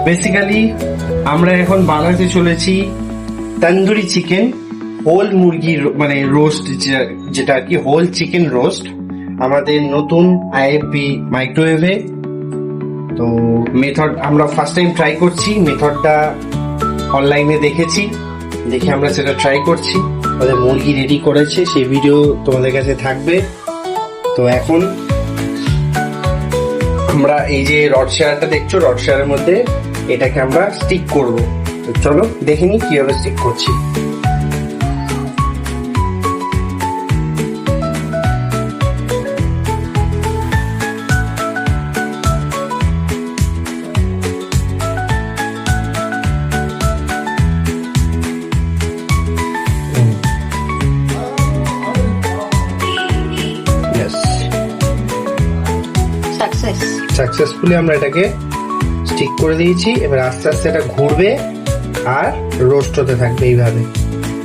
Basically আমরা এখন বানাতে চলেছি তন্দুরি চিকেন, হোল মুরগির মানে রোস্ট, যেটা আর কি হোল চিকেন রোস্ট আমাদের নতুন আইএফবি মাইক্রোওয়েভে। তো মেথড আমরা ফার্স্ট টাইম ট্রাই করছি, মেথডটা অনলাইনে দেখেছি, দেখে আমরা সেটা ট্রাই করছি। আমাদের মুরগি রেডি করেছে, সেই ভিডিও তোমাদের কাছে থাকবে। তো এখন আমরা এই যে রড শেয়ারটা দেখছো, রড শেয়ারের মধ্যে এটাকে আমরা স্টিক করব। তো চলো দেখে নিই কিভাবে স্টিক করছি। সাকসেসফুলি আমরা এটাকে স্টিক করে দিয়েছি। এবার আস্তে আস্তে এটা ঘুরবে আর রোস্ট হতে থাকবে এইভাবে।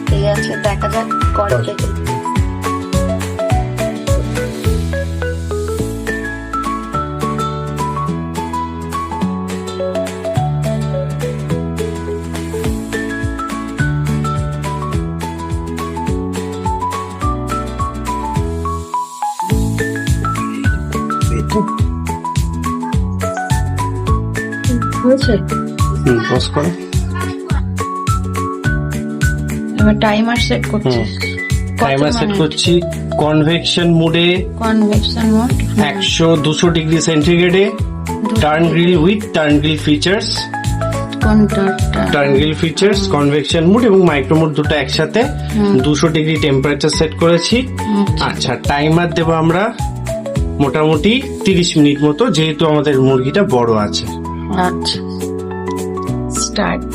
ঠিক আছে, দেখা যাক করতে। হয়েছে? পজ করো। এবার টাইমার সেট করছি। টাইমার সেট করছি কনভেকশন মোডে, কনভেকশন মোড 100-200 ডিগ্রি সেন্টিগ্রেডে। Turn grill with turn grill features, turn grill features, convection mode এবং মাইক্রো মোড দুটো একসাথে 200 ডিগ্রি টেম্পারেচার সেট করেছি। আচ্ছা, টাইমার দেবো আমরা মোটামুটি 30 মিনিট মতো, যেহেতু আমাদের মুরগিটা বড় আছে। আচ্ছা, স্টার্ট।